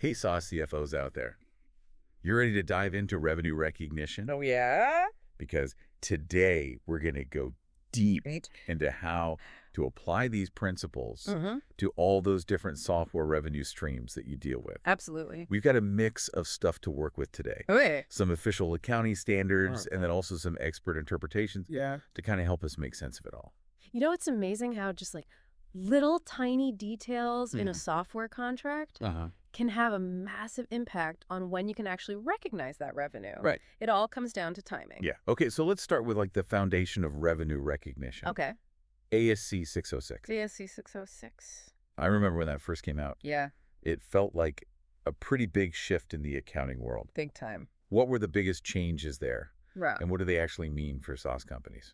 Hey, SaaS CFOs out there. You ready to dive into revenue recognition? Oh, yeah? Because today we're going to go deep Right. into how to apply these principles Mm-hmm. to all those different software revenue streams that you deal with. Absolutely. We've got a mix of stuff to work with today. Okay. Some official accounting standards, and then also some expert interpretations Yeah. to kind of help us make sense of it all. You know, it's amazing how just like little tiny details in a software contract can have a massive impact on when you can actually recognize that revenue. Right. It all comes down to timing. Yeah. Okay, so let's start with like the foundation of revenue recognition. Okay. ASC 606. ASC 606. I remember when that first came out. Yeah. It felt like a pretty big shift in the accounting world. Big time. What were the biggest changes there? Right. And what do they actually mean for SaaS companies?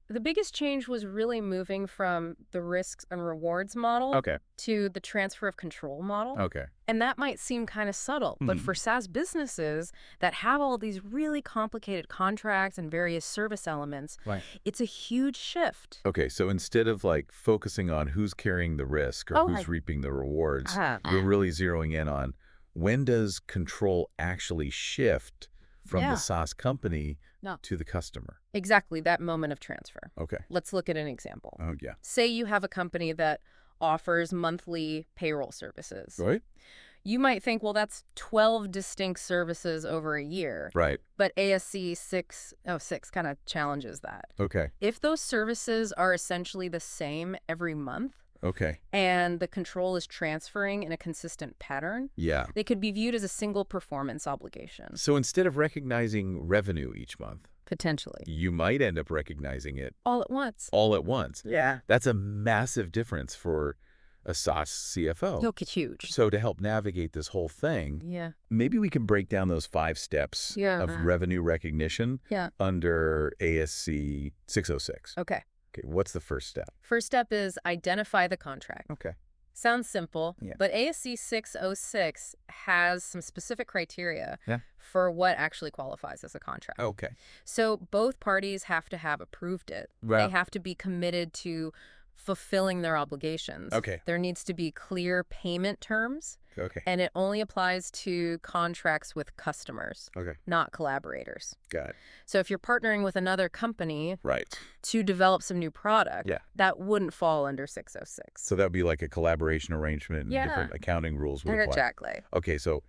The biggest change was really moving from the risks and rewards model Okay. to the transfer of control model. Okay. And that might seem kind of subtle, but for SaaS businesses that have all these really complicated contracts and various service elements, Right. it's a huge shift. Okay, so instead of like focusing on who's carrying the risk or who's reaping the rewards, we're really zeroing in on when does control actually shift from the SaaS company to the customer. Exactly, that moment of transfer. Okay. Let's look at an example. Oh, yeah. Say you have a company that offers monthly payroll services. Right? You might think, well, that's 12 distinct services over a year. Right. But ASC 606 kind of challenges that. Okay. If those services are essentially the same every month, Okay. and the control is transferring in a consistent pattern, Yeah. they could be viewed as a single performance obligation. So instead of recognizing revenue each month, Potentially. you might end up recognizing it All at once. all at once. Yeah. That's a massive difference for a SaaS CFO. Look, it's huge. So to help navigate this whole thing, Yeah. maybe we can break down those 5 steps of revenue recognition under ASC 606. Okay. Okay, what's the first step? First step is identify the contract. Okay. Sounds simple, Yeah. but ASC 606 has some specific criteria Yeah. for what actually qualifies as a contract. Okay. So both parties have to have approved it. Right. They have to be committed to fulfilling their obligations. Okay. There needs to be clear payment terms, Okay. and it only applies to contracts with customers, Okay. not collaborators. Got it. So if you're partnering with another company Right. to develop some new product, Yeah. that wouldn't fall under 606. So that would be like a collaboration arrangement and different accounting rules would apply. Exactly. Okay, so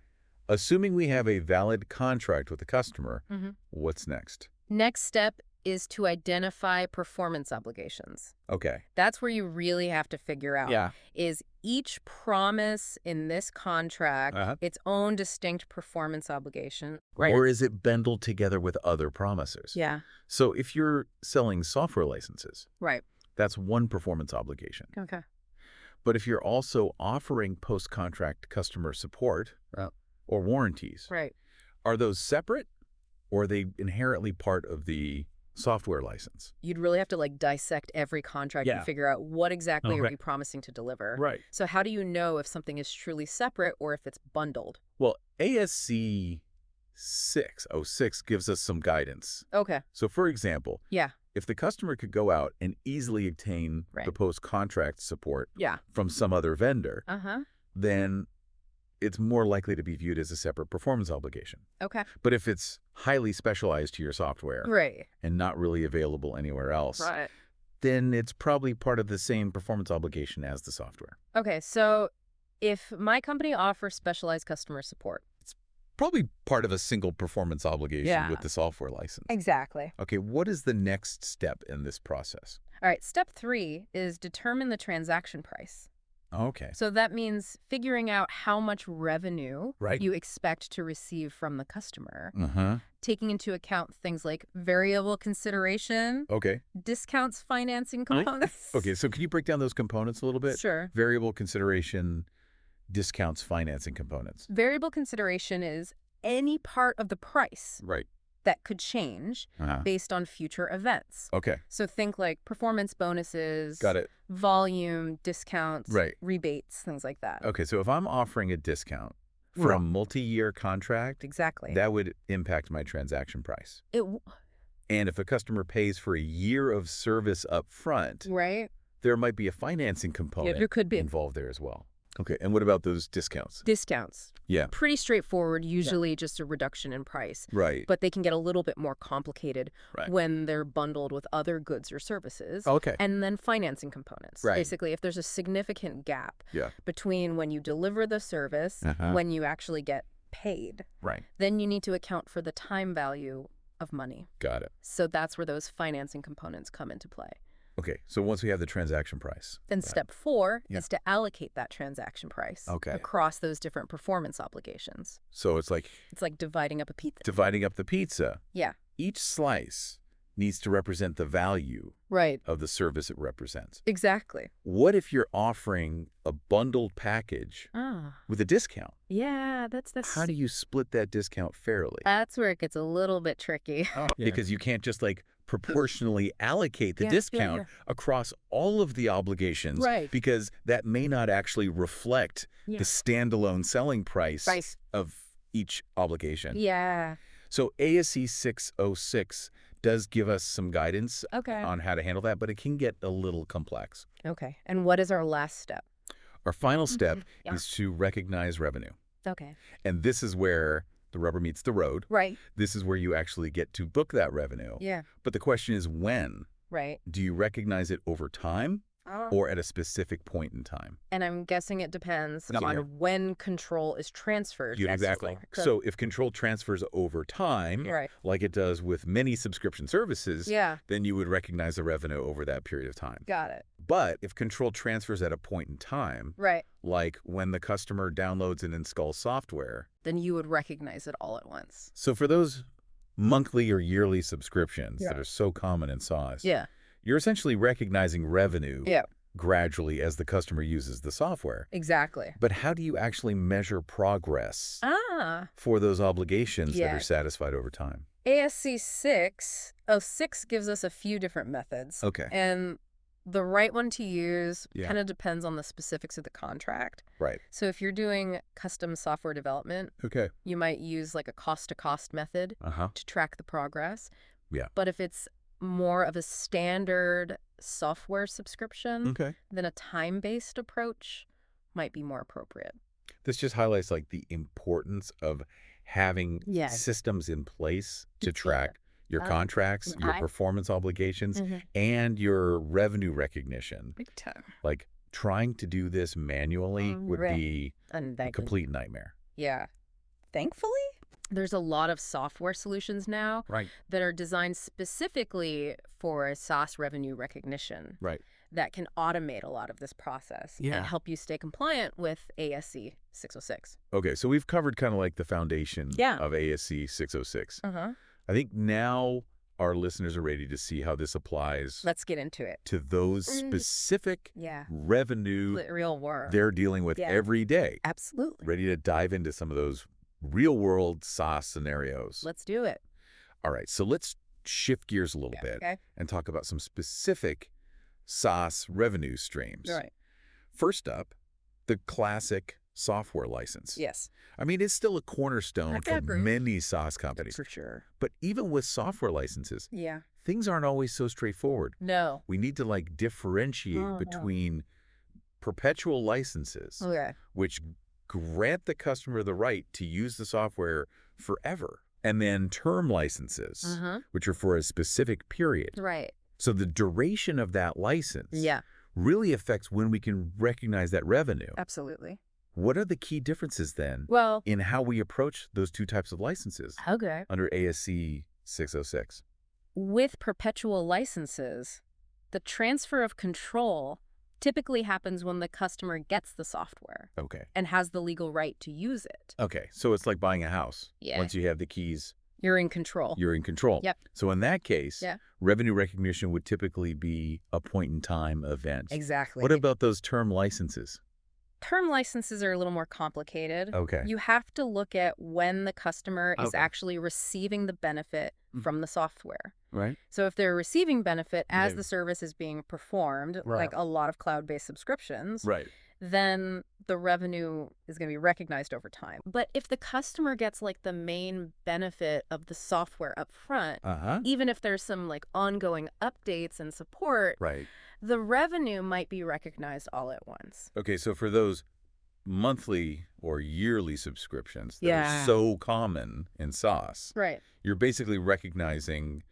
assuming we have a valid contract with the customer, what's next? Next step is to identify performance obligations. Okay. That's where you really have to figure out, Yeah. is each promise in this contract its own distinct performance obligation? Right. Or is it bundled together with other promises? Yeah. So if you're selling software licenses, Right. that's one performance obligation. Okay. But if you're also offering post-contract customer support or warranties, Right. are those separate or are they inherently part of the software license? You'd really have to like dissect every contract and figure out what exactly are you promising to deliver. Right. So how do you know if something is truly separate or if it's bundled? Well, ASC 606 gives us some guidance. Okay. So for example, Yeah. if the customer could go out and easily obtain the post-contract support from some other vendor, then it's more likely to be viewed as a separate performance obligation. Okay. But if it's highly specialized to your software and not really available anywhere else, then it's probably part of the same performance obligation as the software. Okay, so if my company offers specialized customer support, Probably part of a single performance obligation with the software license. Exactly. Okay, what is the next step in this process? All right, step 3 is determine the transaction price. Okay. So that means figuring out how much revenue Right. you expect to receive from the customer, Uh-huh. taking into account things like variable consideration, Okay. discounts, financing components. Okay, so can you break down those components a little bit? Sure. Variable consideration, discounts, financing components. Variable consideration is any part of the price Right. that could change based on future events. Okay. So think like performance bonuses, Got it. volume, discounts, Right. rebates, things like that. Okay, so if I'm offering a discount for a multi-year contract, Exactly. that would impact my transaction price. It And if a customer pays for a year of service up front, right? there might be a financing component there could be. involved there as well. Okay, and what about those discounts? Discounts. Yeah. Pretty straightforward, usually just a reduction in price. Right. But they can get a little bit more complicated Right. when they're bundled with other goods or services. Okay. And then financing components. Right. Basically, if there's a significant gap Yeah. between when you deliver the service, when you actually get paid, Right. then you need to account for the time value of money. Got it. So that's where those financing components come into play. Okay, so once we have the transaction price. Then step 4 is to allocate that transaction price across those different performance obligations. So it's like dividing up a pizza. Dividing up the pizza. Yeah. Each slice needs to represent the value of the service it represents. Exactly. What if you're offering a bundled package with a discount? Yeah, that's How do you split that discount fairly? That's where it gets a little bit tricky. Because you can't just proportionally allocate the discount across all of the obligations, because that may not actually reflect the standalone selling price of each obligation. Yeah. So ASC 606 does give us some guidance on how to handle that, but it can get a little complex. Okay. And what is our last step? Our final step is to recognize revenue. Okay. And this is where the rubber meets the road. Right. This is where you actually get to book that revenue. Yeah. But the question is when? Right. Do you recognize it over time or at a specific point in time? And I'm guessing it depends on when control is transferred. Exactly. So if control transfers over time, like it does with many subscription services, then you would recognize the revenue over that period of time. Got it. But if control transfers at a point in time, like when the customer downloads and installs software, then you would recognize it all at once. So for those monthly or yearly subscriptions that are so common in SaaS, you're essentially recognizing revenue gradually as the customer uses the software. Exactly. But how do you actually measure progress for those obligations that are satisfied over time? ASC 606 gives us a few different methods. Okay. And the right one to use kind of depends on the specifics of the contract. Right. So if you're doing custom software development, you might use a cost-to-cost method to track the progress. Yeah. But if it's more of a standard software subscription, then a time-based approach might be more appropriate. This just highlights the importance of having systems in place to track your contracts, your performance obligations, and your revenue recognition. Big time. Trying to do this manually would be a complete nightmare. Yeah. Thankfully, there's a lot of software solutions now that are designed specifically for SaaS revenue recognition that can automate a lot of this process and help you stay compliant with ASC 606. Okay, so we've covered kind of the foundation of ASC 606. I think now our listeners are ready to see how this applies. Let's get into it. To those specific revenue real world they're dealing with every day. Absolutely. Ready to dive into some of those real-world SaaS scenarios. Let's do it. All right, so let's shift gears a little bit and talk about some specific SaaS revenue streams. Right. First up, the classic software license. Yes. I mean, it's still a cornerstone for many SaaS companies. For sure. But even with software licenses, things aren't always so straightforward. No. We need to differentiate between perpetual licenses, which grant the customer the right to use the software forever, and then term licenses, which are for a specific period. Right. So the duration of that license really affects when we can recognize that revenue. Absolutely. What are the key differences then in how we approach those two types of licenses under ASC 606? With perpetual licenses, the transfer of control typically happens when the customer gets the software and has the legal right to use it. Okay, so it's like buying a house. Once you have the keys, you're in control. You're in control. Yep. So in that case, revenue recognition would typically be a point-in-time event. Exactly. What about those term licenses? Term licenses are a little more complicated. Okay. You have to look at when the customer is actually receiving the benefit from the software. Right. So if they're receiving benefit as the service is being performed, like a lot of cloud-based subscriptions, then the revenue is going to be recognized over time. But if the customer gets the main benefit of the software up front, even if there's some ongoing updates and support, the revenue might be recognized all at once. Okay, so for those monthly or yearly subscriptions that are so common in SaaS, you're basically recognizing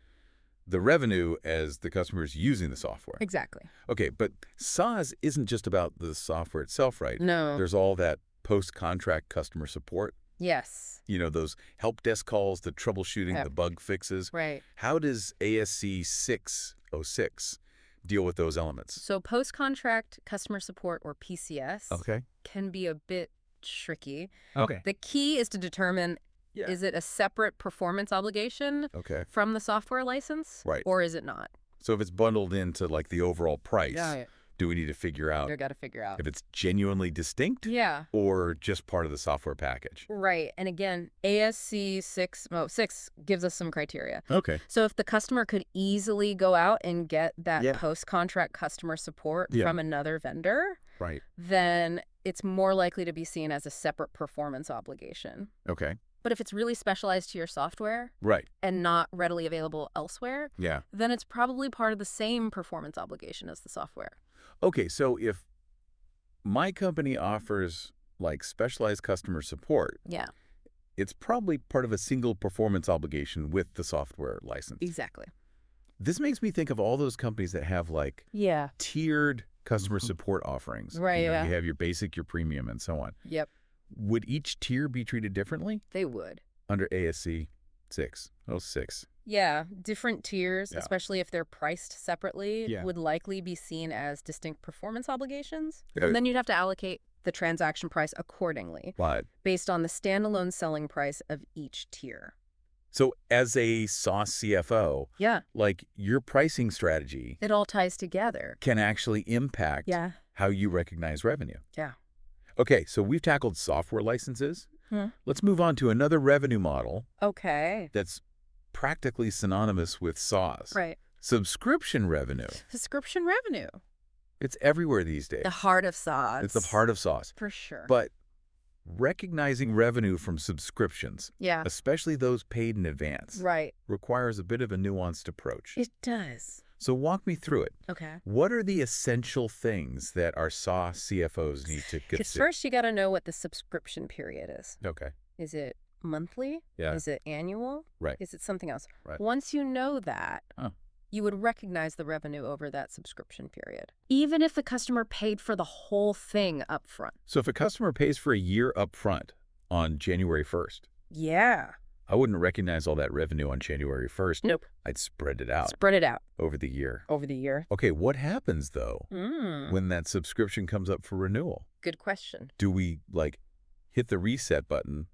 the revenue as the customer's using the software. Exactly. Okay, but SaaS isn't just about the software itself, right? No. There's all that post-contract customer support. Yes. You know, those help desk calls, the troubleshooting, the bug fixes. Right. How does ASC 606 deal with those elements? So post-contract customer support, or PCS, can be a bit tricky. The key is to determine, is it a separate performance obligation from the software license? Or is it not? So if it's bundled into like the overall price, do we need to figure out if it's genuinely distinct or just part of the software package? Right. And again, ASC 606 gives us some criteria. So if the customer could easily go out and get that post-contract customer support from another vendor, then it's more likely to be seen as a separate performance obligation. But if it's really specialized to your software and not readily available elsewhere, then it's probably part of the same performance obligation as the software. Okay, so if my company offers like specialized customer support, it's probably part of a single performance obligation with the software license. Exactly. This makes me think of all those companies that have like tiered customer support offerings. You have your basic, your premium, and so on. Would each tier be treated differently? They would. Under ASC 606. Yeah, different tiers, especially if they're priced separately, would likely be seen as distinct performance obligations. And then you'd have to allocate the transaction price accordingly, based on the standalone selling price of each tier. So as a SaaS CFO, like your pricing strategy, it all ties together, can actually impact how you recognize revenue. Okay, so we've tackled software licenses. Let's move on to another revenue model. That's practically synonymous with SaaS. Subscription revenue. Subscription revenue. It's everywhere these days. The heart of SaaS. It's the heart of SaaS. For sure. But recognizing revenue from subscriptions, especially those paid in advance, requires a bit of a nuanced approach. It does. So walk me through it. What are the essential things that our SaaS CFOs need to consider? Because first you got to know what the subscription period is. Is it monthly? Is it annual? Is it something else? Once you know that, you would recognize the revenue over that subscription period, even if the customer paid for the whole thing up front. So if a customer pays for a year up front on January 1st, I wouldn't recognize all that revenue on January 1st. Nope. I'd spread it out. Spread it out. Over the year. Over the year. Okay, what happens, though, when that subscription comes up for renewal? Good question. Do we, like, hit the reset button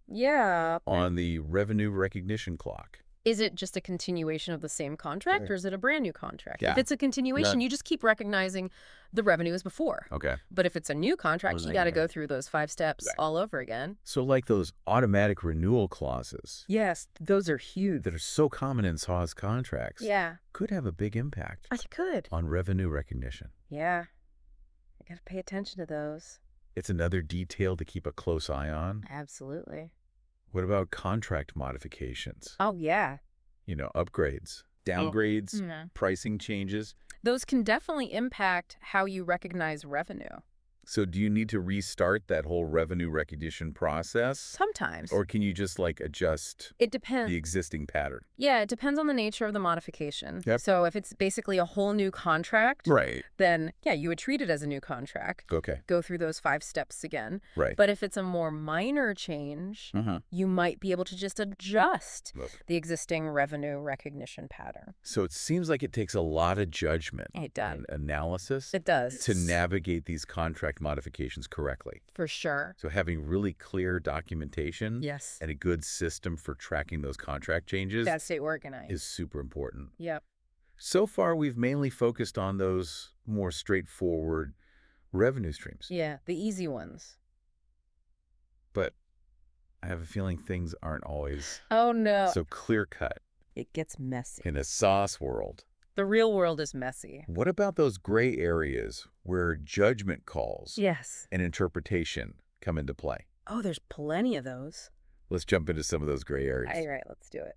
on the revenue recognition clock? Is it just a continuation of the same contract, or is it a brand new contract? If it's a continuation, you just keep recognizing the revenue as before. But if it's a new contract, you got to go through those 5 steps all over again. So like those automatic renewal clauses. Yes, those are huge. That are so common in SaaS contracts. Could have a big impact. It could. On revenue recognition. I got to pay attention to those. It's another detail to keep a close eye on. Absolutely. What about contract modifications? Oh, yeah. You know, upgrades, downgrades, pricing changes. Those can definitely impact how you recognize revenue. So do you need to restart that whole revenue recognition process? Sometimes. Or can you just like adjust it depends. The existing pattern? Yeah, it depends on the nature of the modification. So if it's basically a whole new contract, then you would treat it as a new contract. Go through those 5 steps again. But if it's a more minor change, you might be able to just adjust the existing revenue recognition pattern. So it seems like it takes a lot of judgment and analysis to navigate these contract modifications correctly. For sure. So having really clear documentation and a good system for tracking those contract changes that stay organized is super important. Yep. So far, we've mainly focused on those more straightforward revenue streams. Yeah, the easy ones. But I have a feeling things aren't always so clear-cut. It gets messy. In a SaaS world. The real world is messy. What about those gray areas where judgment calls and interpretation come into play? Oh, there's plenty of those. Let's jump into some of those gray areas. All right, let's do it.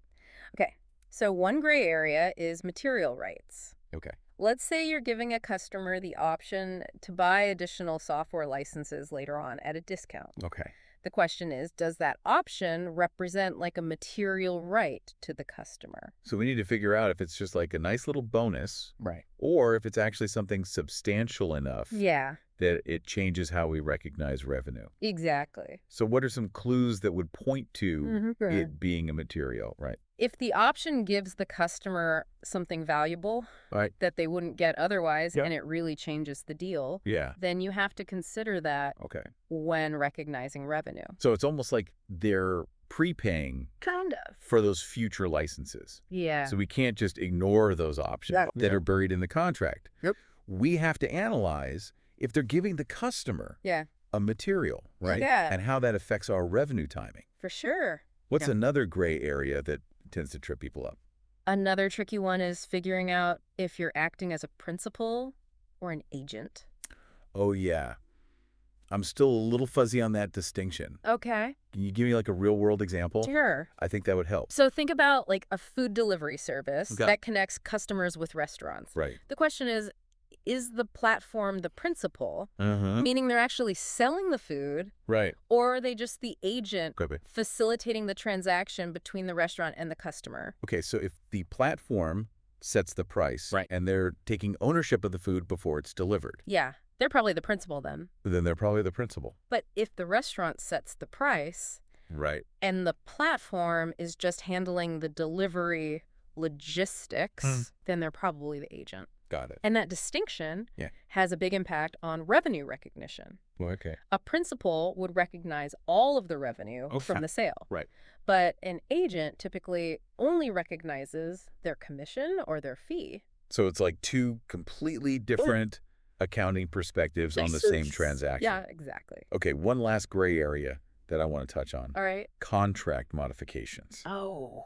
Okay, so one gray area is material rights. Okay. Let's say you're giving a customer the option to buy additional software licenses later on at a discount. Okay. The question is, does that option represent like a material right to the customer? So we need to figure out if it's just like a nice little bonus, Right. or if it's actually something substantial enough Yeah, that it changes how we recognize revenue. exactly. So what are some clues that would point to Sure. it being a material, right? If the option gives the customer something valuable Right. that they wouldn't get otherwise, Yep. and it really changes the deal, Yeah. then you have to consider that Okay. when recognizing revenue. So it's almost like they're prepaying Kind of. for those future licenses. Yeah. So we can't just ignore those options that Yeah. are buried in the contract. Yep. We have to analyze if they're giving the customer Yeah, a material, right? Yeah. And how that affects our revenue timing. for sure. What's Yeah. another gray area that tends to trip people up? Another tricky one is figuring out if you're acting as a principal or an agent. Oh, yeah. I'm still a little fuzzy on that distinction. Okay. Can you give me like a real world example? Sure. I think that would help. So think about like a food delivery service Okay. that connects customers with restaurants. Right. The question is the platform the principal, Uh-huh. meaning they're actually selling the food, Right. or are they just the agent Okay. facilitating the transaction between the restaurant and the customer? Okay, so if the platform sets the price, Right. and they're taking ownership of the food before it's delivered, Yeah, they're probably the principal then. then they're probably the principal. But if the restaurant sets the price Right. and the platform is just handling the delivery logistics, then they're probably the agent. Got it. And that distinction Yeah. has a big impact on revenue recognition. Well, okay. A principal would recognize all of the revenue Okay. from the sale. Right. But an agent typically only recognizes their commission or their fee. So it's like two completely different accounting perspectives on the same transaction. Yeah, exactly. Okay, one last gray area that I want to touch on. All right. Contract modifications. Oh,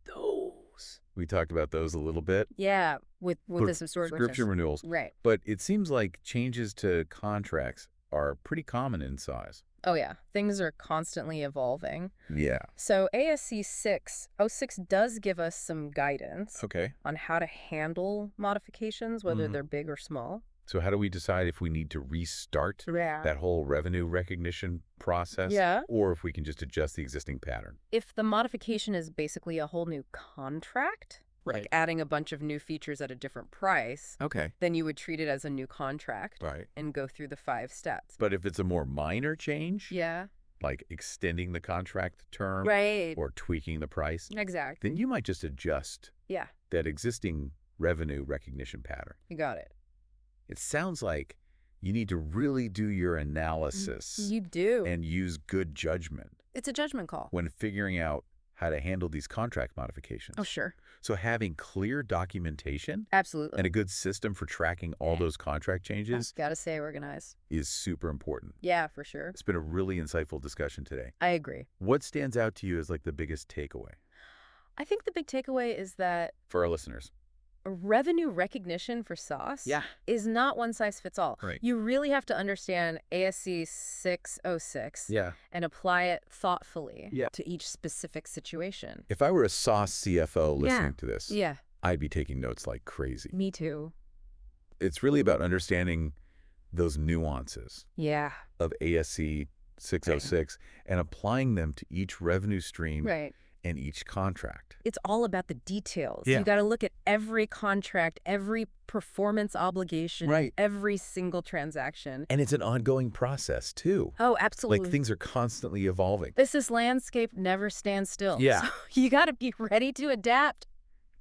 those. We talked about those a little bit. Yeah, with the Subscription renewals. Right. But it seems like changes to contracts are pretty common in size. Oh, yeah. Things are constantly evolving. Yeah. So ASC 606 does give us some guidance Okay. on how to handle modifications, whether they're big or small. So how do we decide if we need to restart that whole revenue recognition process? Yeah. Or if we can just adjust the existing pattern? If the modification is basically a whole new contract, like adding a bunch of new features at a different price, Okay. then you would treat it as a new contract Right. and go through the 5 steps. But if it's a more minor change, Yeah. like extending the contract term Right. or tweaking the price, Exactly. then you might just adjust Yeah. that existing revenue recognition pattern. You got it. It sounds like you need to really do your analysis You do. and use good judgment It's a judgment call. when figuring out how to handle these contract modifications. Oh, sure. So having clear documentation Absolutely. and a good system for tracking all those contract changes Gotta stay organized. is super important. Yeah, for sure. It's been a really insightful discussion today. I agree. What stands out to you as like the biggest takeaway I think the big takeaway is that for our listeners? revenue recognition for SaaS is not one size fits all. Right. You really have to understand ASC 606 Yeah. and apply it thoughtfully Yeah. to each specific situation. If I were a SaaS CFO listening to this, Yeah, I'd be taking notes like crazy. me too. It's really about understanding those nuances Yeah. of ASC 606 and applying them to each revenue stream Right. and each contract. It's all about the details. Yeah. You got to look at every contract, every performance obligation, Right. every single transaction. And it's an ongoing process too. Oh, absolutely. Like things are constantly evolving. This landscape never stands still. Yeah. So you got to be ready to adapt.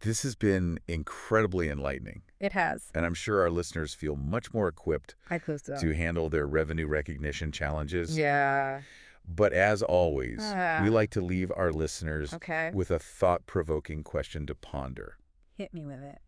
This has been incredibly enlightening. It has. And I'm sure our listeners feel much more equipped I close so. to handle their revenue recognition challenges. Yeah. But as always, Ah. we like to leave our listeners Okay. with a thought-provoking question to ponder. Hit me with it.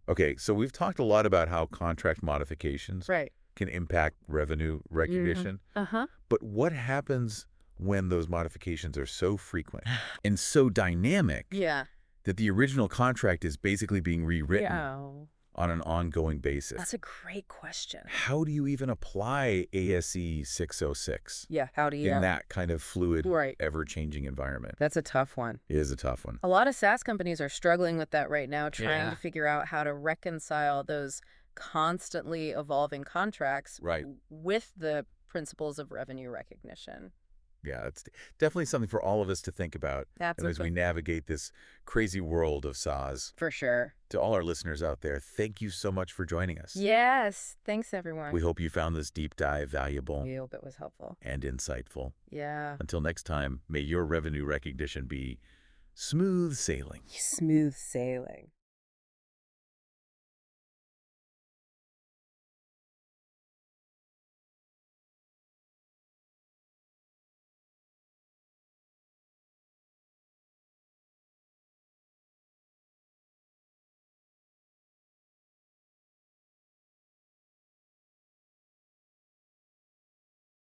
Okay, so we've talked a lot about how contract modifications Right. can impact revenue recognition. Uh-huh. But what happens when those modifications are so frequent and so dynamic Yeah. that the original contract is basically being rewritten Yeah. on an ongoing basis? That's a great question. How do you even apply ASC 606? Yeah, how do you? In that kind of fluid, right. ever-changing environment? That's a tough one. It is a tough one. A lot of SaaS companies are struggling with that right now, trying to figure out how to reconcile those constantly evolving contracts with the principles of revenue recognition. Yeah, it's definitely something for all of us to think about as we navigate this crazy world of SaaS. For sure. To all our listeners out there, thank you so much for joining us. Yes. Thanks, everyone. We hope you found this deep dive valuable. We hope it was helpful. And insightful. Yeah. Until next time, may your revenue recognition be smooth sailing. Smooth sailing.